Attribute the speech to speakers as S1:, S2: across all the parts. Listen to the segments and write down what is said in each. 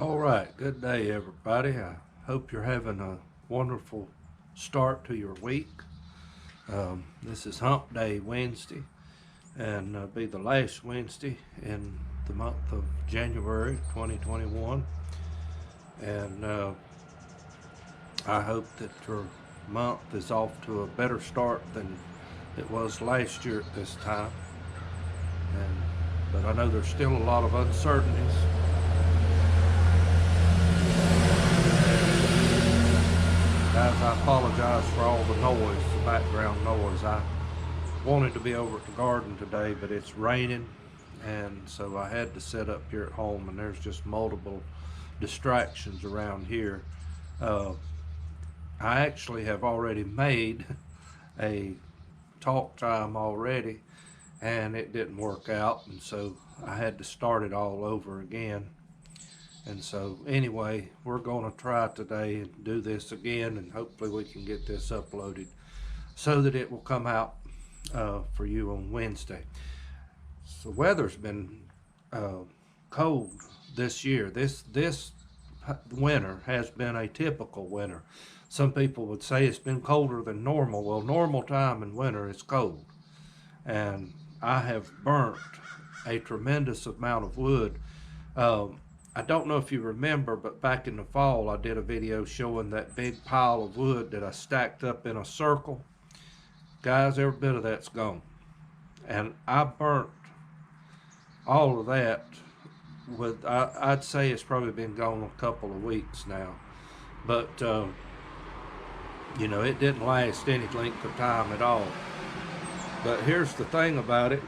S1: All right, good day, everybody. I hope you're having a wonderful start to your week. This is Hump Day Wednesday, and be the last Wednesday in the month of January 2021. And I hope that your month is off to a better start than it was last year at this time. But I know there's still a lot of uncertainties. Guys, I apologize for all the noise, the background noise. I wanted to be over at the garden today, but it's raining, and so I had to set up here at home, and there's just multiple distractions around here. I actually have already made a talk time already, and it didn't work out, and so I had to start it all over again. And so anyway, we're going to try today and do this again, and hopefully we can get this uploaded so that it will come out for you on Wednesday. So the weather's been cold this year. This winter has been a typical winter. Some people would say it's been colder than normal. Well, normal time in winter is cold. And I have burnt a tremendous amount of wood. I don't know if you remember, but back in the fall, I did a video showing that big pile of wood that I stacked up in a circle. Guys, every bit of that's gone. And I burnt all of that with, I'd say it's probably been gone a couple of weeks now. But, you know, it didn't last any length of time at all. But here's the thing about it.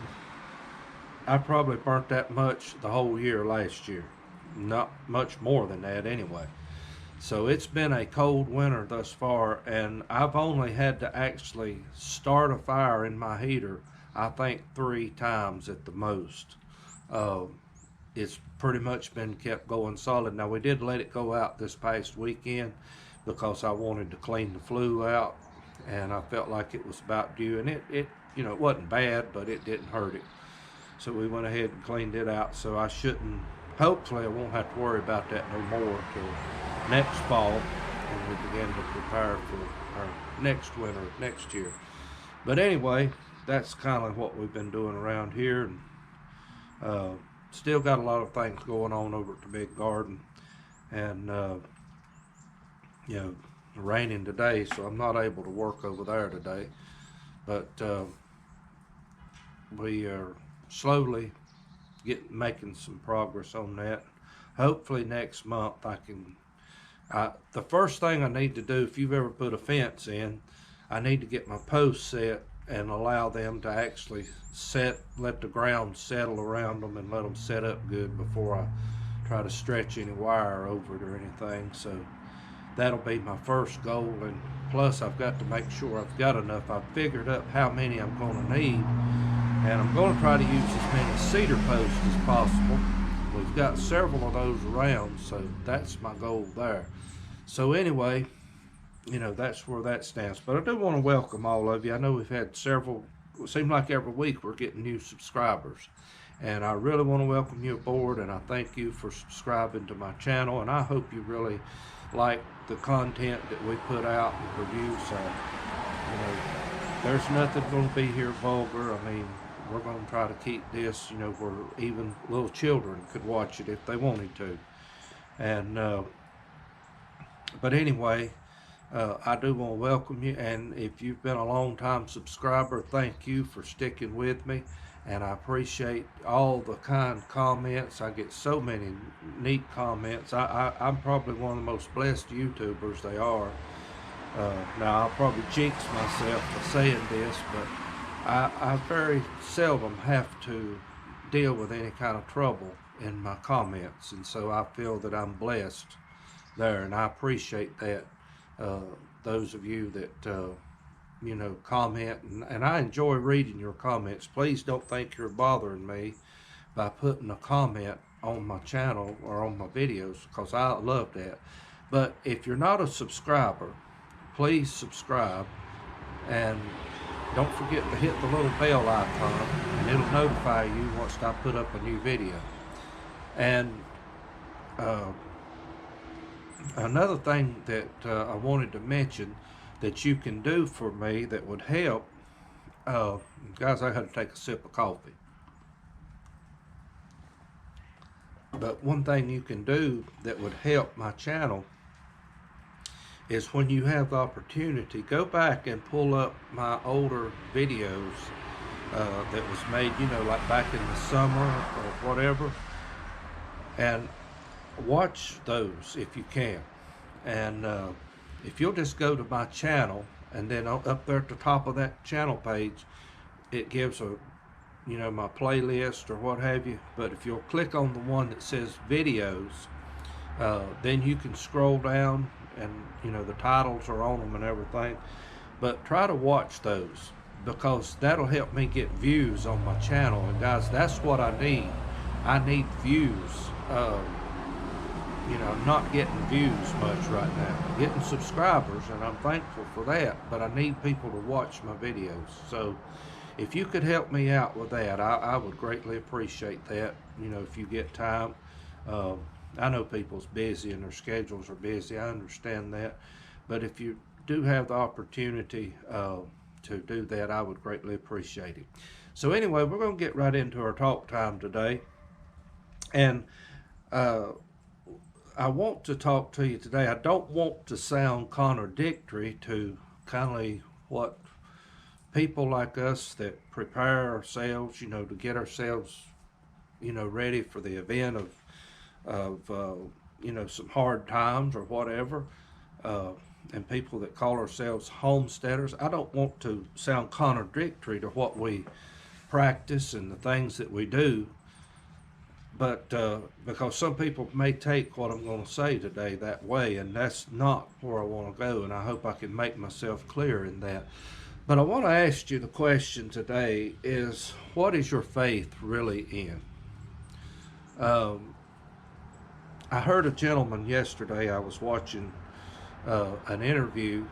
S1: I probably burnt that much the whole year last year. Not much more than that anyway. So it's been a cold winter thus far, and I've only had to actually start a fire in my heater, I think 3 times at the most. It's pretty much been kept going solid. Now we did let it go out this past weekend because I wanted to clean the flue out, and I felt like it was about due, and it you know, it wasn't bad, but it didn't hurt it. So we went ahead and cleaned it out, so I shouldn't, hopefully I won't have to worry about that no more till next fall when we begin to prepare for our next winter next year. But anyway, that's kind of what we've been doing around here, and still got a lot of things going on over at the big garden, and you know, raining today, so I'm not able to work over there today. But we are slowly making some progress on that. Hopefully next month I can, the first thing I need to do, if you've ever put a fence in, I need to get my posts set and allow them to actually let the ground settle around them and let them set up good before I try to stretch any wire over it or anything. So that'll be my first goal, and plus I've got to make sure I've got enough. I've figured up how many I'm going to need, and I'm going to try to use as many cedar posts as possible. We've got several of those around, so that's my goal there. So anyway, you know, that's where that stands. But I do want to welcome all of you. I know we've had several, it seems like every week we're getting new subscribers. And I really want to welcome you aboard, and I thank you for subscribing to my channel, and I hope you really like the content that we put out and produce. You know, there's nothing going to be here vulgar. I mean, we're going to try to keep this, you know, where even little children could watch it if they wanted to. And but anyway, I do want to welcome you, and if you've been a long time subscriber, thank you for sticking with me, and I appreciate all the kind comments. I get so many neat comments. I'm probably one of the most blessed YouTubers they are. Now I'll probably jinx myself for saying this, but I very seldom have to deal with any kind of trouble in my comments, and so I feel that I'm blessed there, and I appreciate that. Those of you that you know, comment, and I enjoy reading your comments. Please don't think you're bothering me by putting a comment on my channel or on my videos, because I love that. But if you're not a subscriber, please subscribe, and don't forget to hit the little bell icon, and it'll notify you once I put up a new video. And another thing that I wanted to mention that you can do for me that would help, uh, guys, I had to take a sip of coffee. But one thing you can do that would help my channel is when you have the opportunity, go back and pull up my older videos that was made, like back in the summer or whatever, and watch those if you can. And if you'll just go to my channel, and then up there at the top of that channel page, it gives my playlist or what have you. But if you'll click on the one that says videos, then you can scroll down, and the titles are on them and everything. But try to watch those, because that'll help me get views on my channel. And guys, that's what I need. I need views. I'm not getting views much right now. I'm getting subscribers, and I'm thankful for that, but I need people to watch my videos. So if you could help me out with that, I would greatly appreciate that. If you get time. I know people's busy and their schedules are busy. I understand that. But if you do have the opportunity to do that, I would greatly appreciate it. So anyway, we're going to get right into our talk time today. And I want to talk to you today. I don't want to sound contradictory to kind of what people like us that prepare ourselves, to get ourselves, ready for the event of some hard times or whatever, and people that call ourselves homesteaders. I don't want to sound contradictory to what we practice and the things that we do, but because some people may take what I'm going to say today that way, and that's not where I want to go, and I hope I can make myself clear in that. But I want to ask you the question today is, what is your faith really in? I heard a gentleman yesterday. I was watching an interview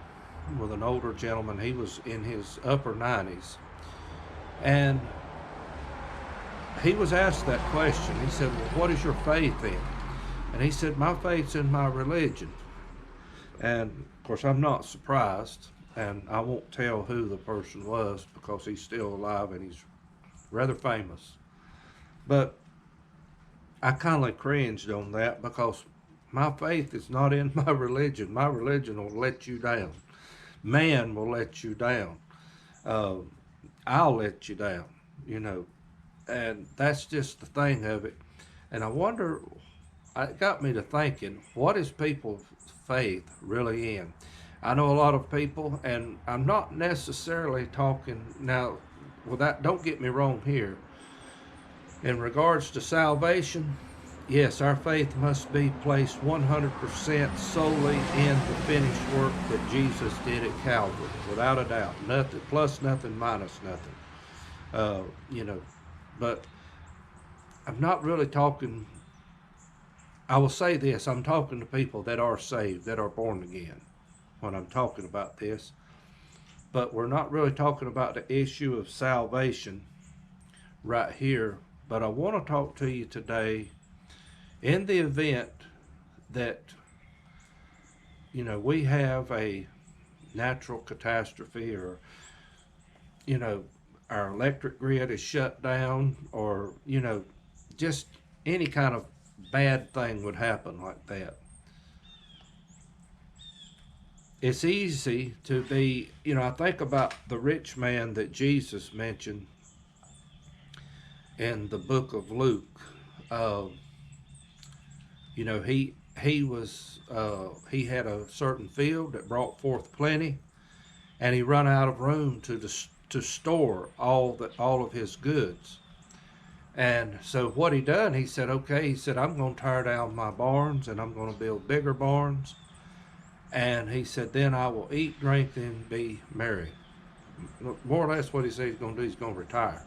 S1: with an older gentleman. He was in his upper 90s. And he was asked that question. He said, well, what is your faith in? And he said, my faith's in my religion. And of course, I'm not surprised. And I won't tell who the person was, because he's still alive and he's rather famous. But I kind of cringed on that, because my faith is not in my religion. My religion will let you down. Man will let you down. I'll let you down, and that's just the thing of it. And I wonder, it got me to thinking, what is people's faith really in? I know a lot of people, and I'm not necessarily talking now, don't get me wrong here. In regards to salvation, yes, our faith must be placed 100% solely in the finished work that Jesus did at Calvary, without a doubt. Nothing plus nothing minus nothing. But I'm not really talking, I will say this, I'm talking to people that are saved, that are born again, when I'm talking about this. But we're not really talking about the issue of salvation right here. But I want to talk to you today in the event that, we have a natural catastrophe, or, our electric grid is shut down, or, just any kind of bad thing would happen like that. It's easy to be, I think about the rich man that Jesus mentioned in the book of Luke. He had a certain field that brought forth plenty, and he run out of room to store all of his goods. And so what he done, he said, I'm going to tear down my barns, and I'm going to build bigger barns. And he said, then I will eat, drink, and be merry. More or less what he said he's going to do, he's going to retire.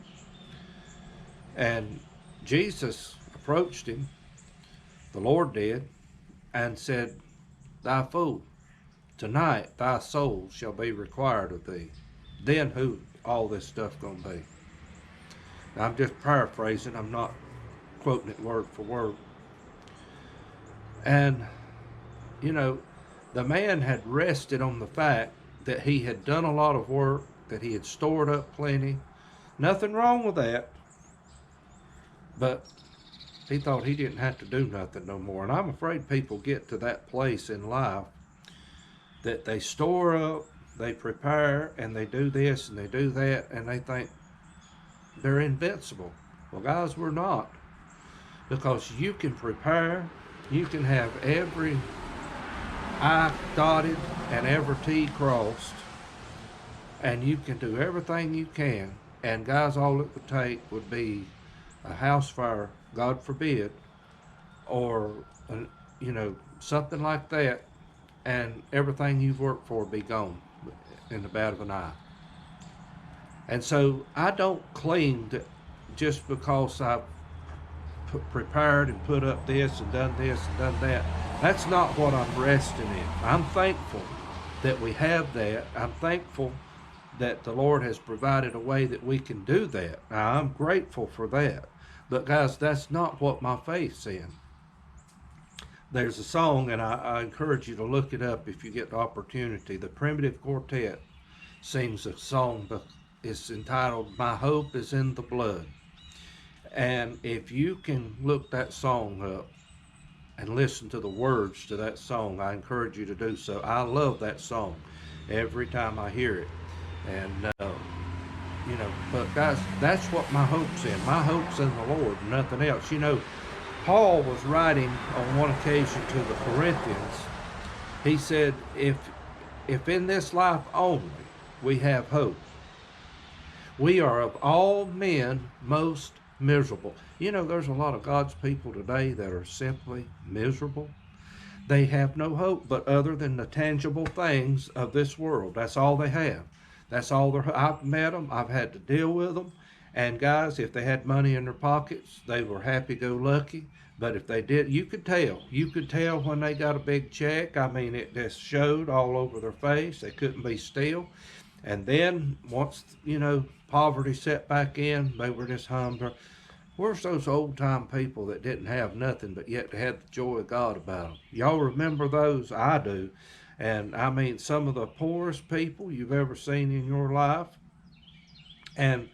S1: And Jesus approached him, the Lord did, and said, thy fool, tonight thy soul shall be required of thee. Then who all this stuff going to be? Now, I'm just paraphrasing, I'm not quoting it word for word. And, you know, the man had rested on the fact that he had done a lot of work, that he had stored up plenty. Nothing wrong with that, but he thought he didn't have to do nothing no more. And I'm afraid people get to that place in life that they store up, they prepare, and they do this and they do that, and they think they're invincible. Well, guys, we're not. Because you can prepare, you can have every I dotted and every T crossed, and you can do everything you can. And guys, all it would take would be a house fire, God forbid, or something like that, and everything you've worked for be gone in the bat of an eye. And so I don't cling to just because I've prepared and put up this and done that. That's not what I'm resting in. I'm thankful that we have that. I'm thankful that the Lord has provided a way that we can do that. Now, I'm grateful for that. But guys, that's not what my faith's in. There's a song, and I encourage you to look it up if you get the opportunity. The Primitive Quartet sings a song, but it's entitled, "My Hope is in the Blood." And if you can look that song up and listen to the words to that song, I encourage you to do so. I love that song every time I hear it. And, but guys, that's what my hope's in. My hope's in the Lord, nothing else. Paul was writing on one occasion to the Corinthians. He said, if in this life only we have hope, we are of all men most miserable. There's a lot of God's people today that are simply miserable. They have no hope but other than the tangible things of this world. That's all they have. That's all I've met them. I've had to deal with them. And guys, if they had money in their pockets, they were happy-go-lucky. But if they did, you could tell. You could tell when they got a big check. I mean, it just showed all over their face. They couldn't be still. And then once, poverty set back in, they were just humble. Where's those old-time people that didn't have nothing, but yet they had the joy of God about them? Y'all remember those? I do. And I mean, some of the poorest people you've ever seen in your life. And,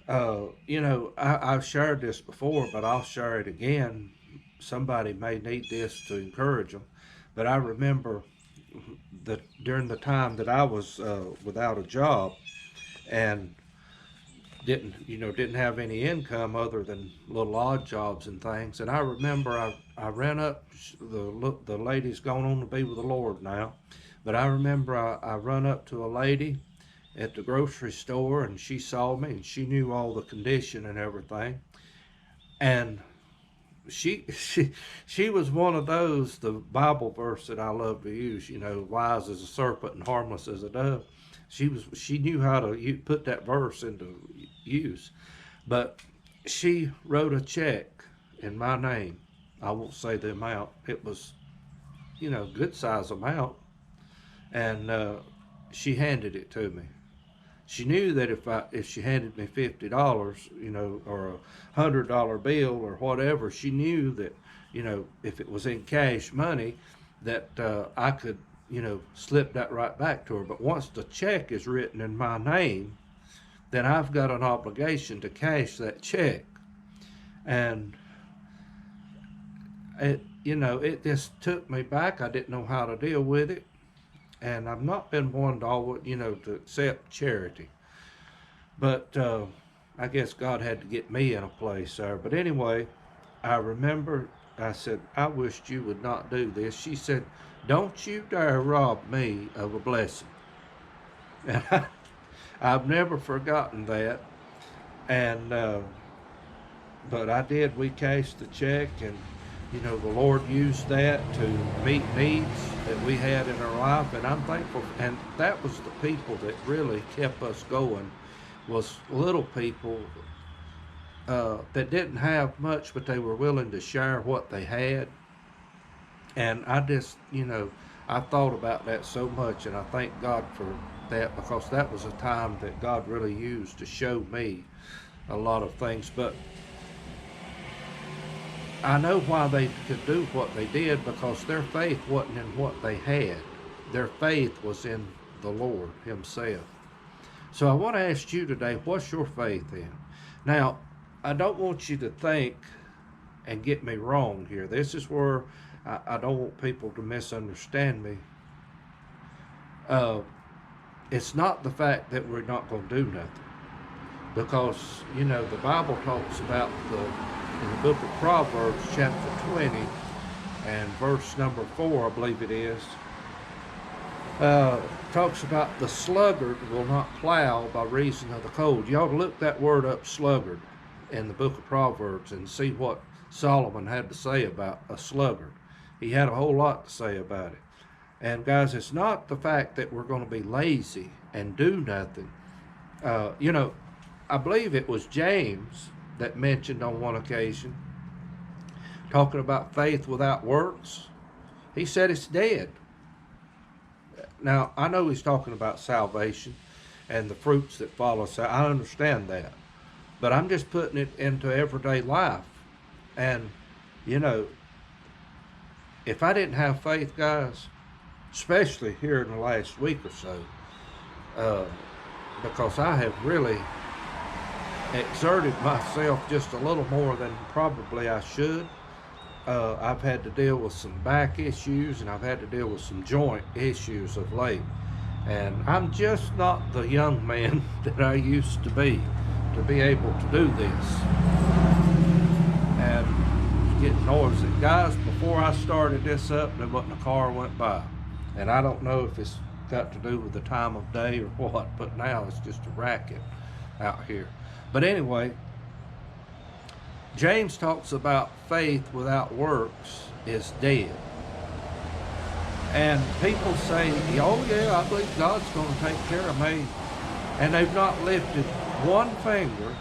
S1: I've shared this before, but I'll share it again. Somebody may need this to encourage them. But I remember that during the time that I was without a job and didn't have any income other than little odd jobs and things. And I remember I ran up, the lady's gone on to be with the Lord now, but I remember I run up to a lady at the grocery store, and she saw me, and she knew all the condition and everything. And she was one of those, the Bible verse that I love to use, wise as a serpent and harmless as a dove. She knew how to put that verse into use. But she wrote a check in my name. I won't say the amount. It was, good size amount. And she handed it to me. She knew that if she handed me $50, or a $100 bill or whatever, she knew that, if it was in cash money, that I could, slip that right back to her. But once the check is written in my name, then I've got an obligation to cash that check. And it just took me back. I didn't know how to deal with it. And I've not been one to accept charity. But I guess God had to get me in a place there. But anyway, I remember I said, "I wished you would not do this." She said, "Don't you dare rob me of a blessing." And I've never forgotten that. And but I did. We cashed the check, and the Lord used that to meet needs that we had in our life, and I'm thankful. And that was the people that really kept us going, was little people that didn't have much, but they were willing to share what they had. And I just, I thought about that so much, and I thank God for that, because that was a time that God really used to show me a lot of things. But I know why they could do what they did, because their faith wasn't in what they had. Their faith was in the Lord Himself. So I want to ask you today, what's your faith in? Now, I don't want you to think and get me wrong here. This is where I don't want people to misunderstand me. It's not the fact that we're not going to do nothing. Because, the Bible talks about in the book of Proverbs, chapter 20, and verse number 4, I believe it is, talks about the sluggard will not plow by reason of the cold. You ought to look that word up, sluggard, in the book of Proverbs and see what Solomon had to say about a sluggard. He had a whole lot to say about it. And guys, it's not the fact that we're going to be lazy and do nothing. I believe it was James that mentioned on one occasion, talking about faith without works. He said it's dead. Now, I know he's talking about salvation and the fruits that follow. I understand that. But I'm just putting it into everyday life. And, if I didn't have faith, guys, especially here in the last week or so, because I have really exerted myself just a little more than probably I should. I've had to deal with some back issues, and I've had to deal with some joint issues of late. And I'm just not the young man that I used to be able to do this. And getting noisy. Guys, before I started this up, there wasn't a car went by. And I don't know if it's got to do with the time of day or what, but now it's just a racket out here. But anyway, James talks about faith without works is dead. And people say, oh yeah, I believe God's going to take care of me. And they've not lifted one finger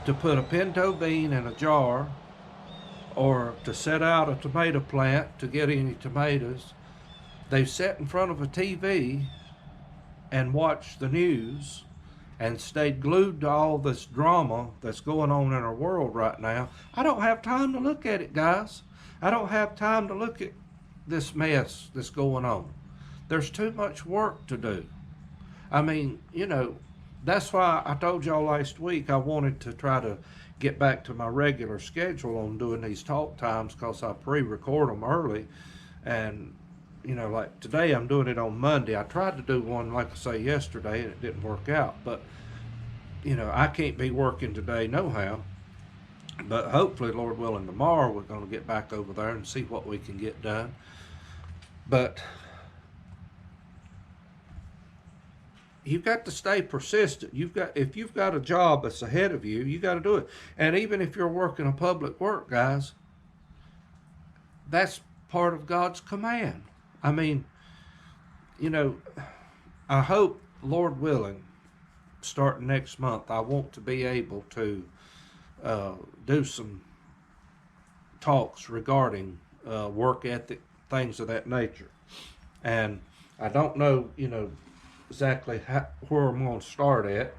S1: to put a pinto bean in a jar, or to set out a tomato plant to get any tomatoes. They've sat in front of a TV and watched the news and stayed glued to all this drama that's going on in our world right now. I don't have time to look at it, guys. I don't have time to look at this mess that's going on. There's too much work to do. I mean, that's why I told y'all last week I wanted to try to get back to my regular schedule on doing these talk times, because I pre-record them early. And like today I'm doing it on Monday. I tried to do one, like I say, yesterday, and it didn't work out. But I can't be working today nohow. But hopefully, Lord willing, tomorrow we're going to get back over there and see what we can get done. But you've got to stay persistent. If you've got a job that's ahead of you, you got to do it. And even if you're working a public work, guys, that's part of God's command. I mean, I hope, Lord willing, starting next month, I want to be able to do some talks regarding work ethic, things of that nature. And I don't know, exactly where I'm going to start at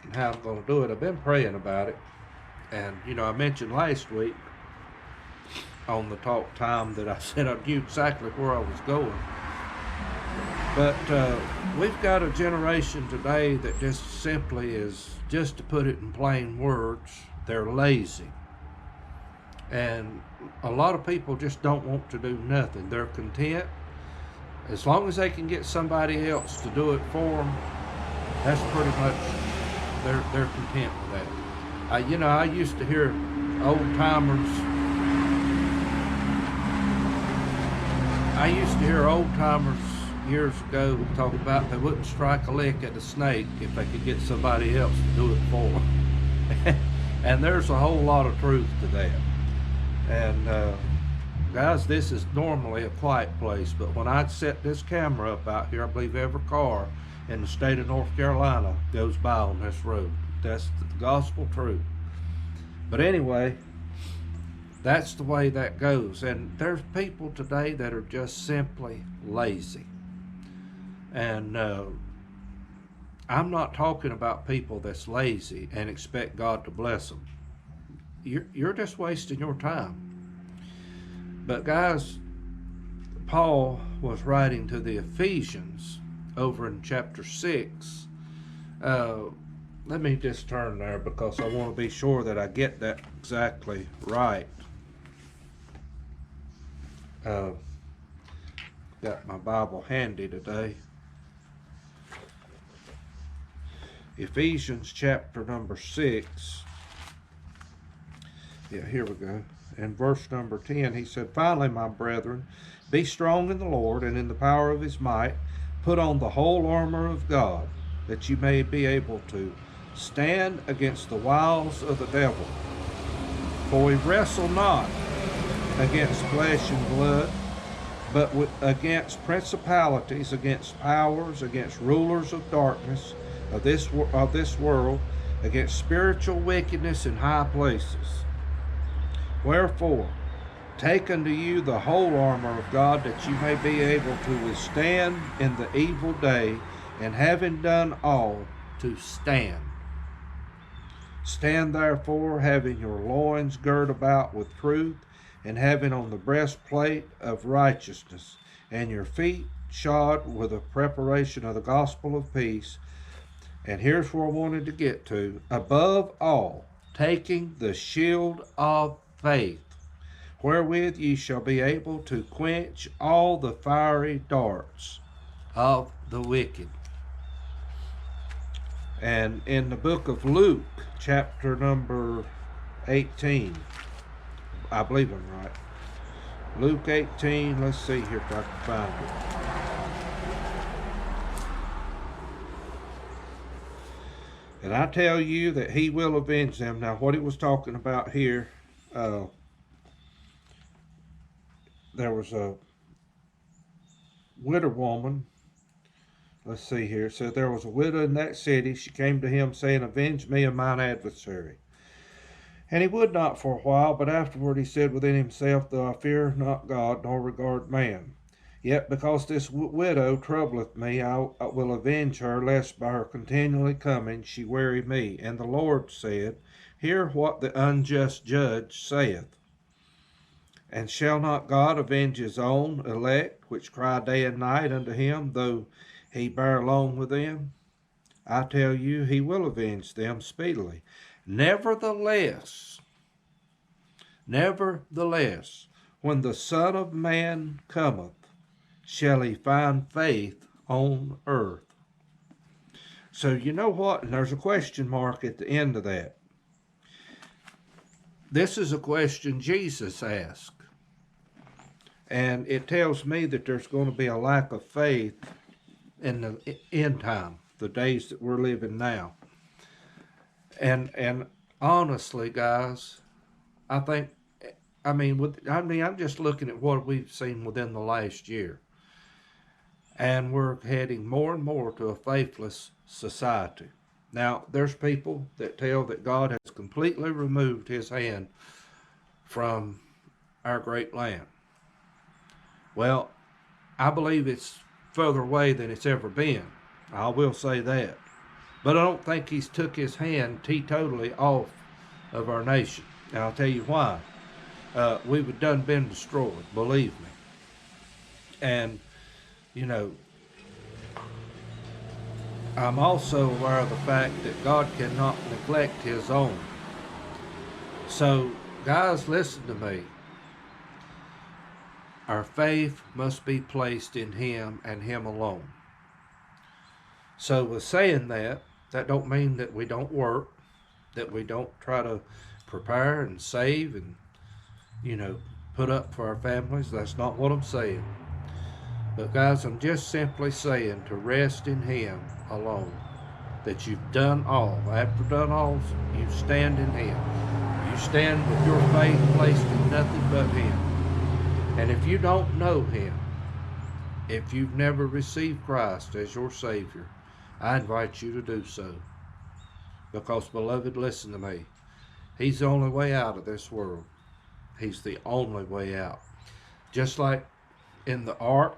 S1: and how I'm going to do it. I've been praying about it. And, I mentioned last week on the talk time that I said I knew exactly where I was going. But we've got a generation today that just simply is, just to put it in plain words, they're lazy. And a lot of people just don't want to do nothing. They're content. As long as they can get somebody else to do it for them, that's pretty much, they're content with that. I used to hear old-timers years ago talk about they wouldn't strike a lick at a snake if they could get somebody else to do it for them. And there's a whole lot of truth to that. And guys, this is normally a quiet place, but when I set this camera up out here, I believe every car in the state of North Carolina goes by on this road. That's the gospel truth. But anyway, that's the way that goes. And there's people today that are just simply lazy. And I'm not talking about people that's lazy and expect God to bless them. you're just wasting your time. But guys, Paul was writing to the Ephesians over in chapter 6. Let me just turn there because I want to be sure that I get that exactly right. Got my Bible handy today. Ephesians chapter number 6. Yeah, here we go. In verse number 10, he said, "Finally, my brethren, be strong in the Lord and in the power of his might. Put on the whole armor of God, that you may be able to stand against the wiles of the devil. For we wrestle not against flesh and blood, but against principalities, against powers, against rulers of darkness of this world, against spiritual wickedness in high places. Wherefore, take unto you the whole armor of God, that you may be able to withstand in the evil day, and having done all, to stand. Stand therefore, having your loins girt about with truth, and having on the breastplate of righteousness, and your feet shod with the preparation of the gospel of peace." And here's where I wanted to get to. "Above all, taking the shield of faith, wherewith ye shall be able to quench all the fiery darts of the wicked." And in the book of Luke, chapter number 18, I believe I'm right. Luke 18, let's see here if I can find it. "And I tell you that he will avenge them." Now, what he was talking about here, there was a widow woman. Let's see here. It said, "There was a widow in that city. She came to him, saying, Avenge me of mine adversary. And he would not for a while, but afterward he said within himself, Though I fear not God, nor regard man, yet because this widow troubleth me, I will avenge her, lest by her continually coming she weary me. And the Lord said, Hear what the unjust judge saith. And shall not God avenge his own elect, which cry day and night unto him, though he bear long with them? I tell you, he will avenge them speedily. Nevertheless, when the Son of Man cometh, shall he find faith on earth?" So you know what? And there's a question mark at the end of that. This is a question Jesus asked. And it tells me that there's going to be a lack of faith in the end time, the days that we're living now. And honestly, guys, I'm just looking at what we've seen within the last year. And we're heading more and more to a faithless society. Now, there's people that tell that God has completely removed his hand from our great land. Well, I believe it's further away than it's ever been. I will say that. But I don't think he's took his hand teetotally off of our nation. And I'll tell you why. We've done been destroyed, believe me. And, I'm also aware of the fact that God cannot neglect his own. So, guys, listen to me. Our faith must be placed in him and him alone. So with saying that don't mean that we don't work, that we don't try to prepare and save and, put up for our families. That's not what I'm saying. But guys, I'm just simply saying to rest in him alone. That you've done all. After done all, you stand in him. You stand with your faith placed in nothing but him. And if you don't know him, if you've never received Christ as your Savior, I invite you to do so. Because, beloved, listen to me. He's the only way out of this world. He's the only way out. Just like in the ark,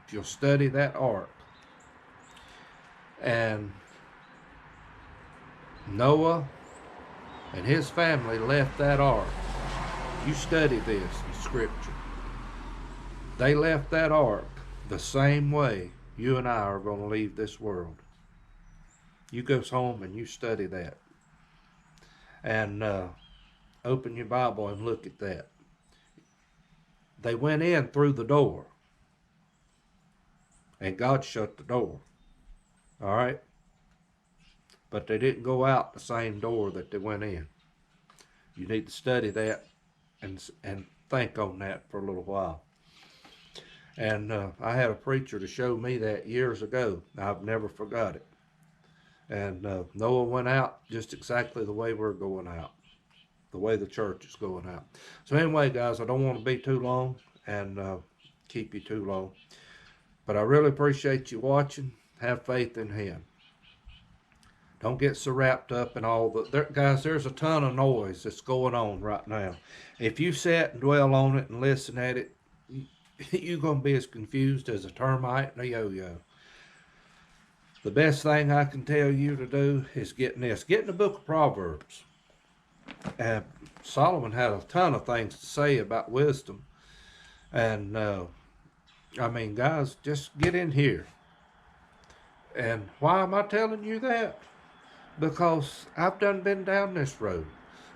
S1: if you'll study that ark, and Noah and his family left that ark. You study this in Scripture. They left that ark the same way you and I are going to leave this world. You go home and you study that. And open your Bible and look at that. They went in through the door. And God shut the door. All right? But they didn't go out the same door that they went in. You need to study that and think on that for a little while. And I had a preacher to show me that years ago. I've never forgot it. And Noah went out just exactly the way we're going out, the way the church is going out. So anyway, guys, I don't want to be too long and keep you too long. But I really appreciate you watching. Have faith in Him. Don't get so wrapped up in all the... guys, there's a ton of noise that's going on right now. If you sit and dwell on it and listen at it, you're going to be as confused as a termite and a yo-yo. The best thing I can tell you to do is get in this. Get in the book of Proverbs. Solomon had a ton of things to say about wisdom. And, I mean, guys, just get in here. And why am I telling you that? Because I've done been down this road.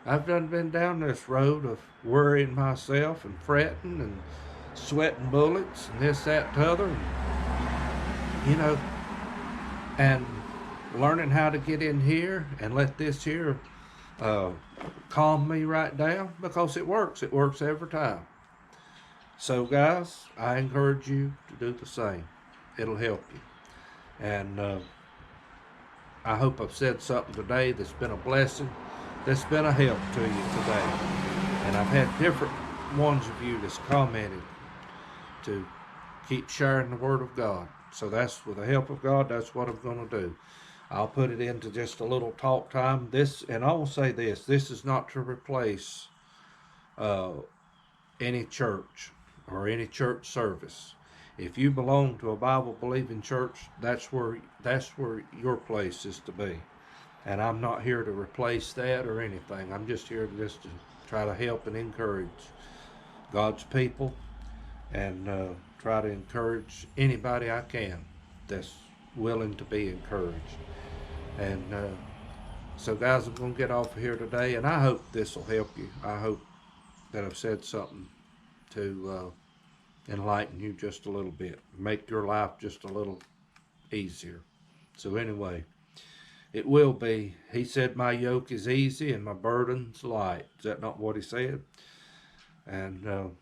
S1: I've done been down this road of worrying myself and fretting and sweating bullets and this, that, t'other. You know, and learning how to get in here and let this here calm me right down, because it works. It works every time. So guys, I encourage you to do the same. It'll help you. And I hope I've said something today that's been a blessing, that's been a help to you today. And I've had different ones of you that's commented to keep sharing the Word of God. So that's, with the help of God, that's what I'm going to do. I'll put it into just a little talk time. And I will say this is not to replace any church or any church service. If you belong to a Bible-believing church, that's where your place is to be. And I'm not here to replace that or anything. I'm just here to try to help and encourage God's people, and try to encourage anybody I can that's willing to be encouraged. And so guys, I'm going to get off of here today, and I hope this will help you. I hope that I've said something to enlighten you just a little bit, make your life just a little easier. So anyway, it will be. He said, my yoke is easy and my burden's light. Is that not what He said? And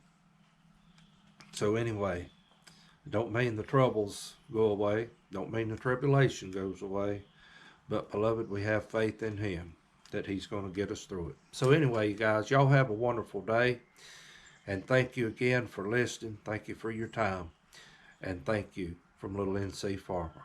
S1: so anyway, don't mean the troubles go away. Don't mean the tribulation goes away. But beloved, we have faith in Him that He's going to get us through it. So anyway, you guys, y'all have a wonderful day. And thank you again for listening. Thank you for your time. And thank you from Little NC Farmer.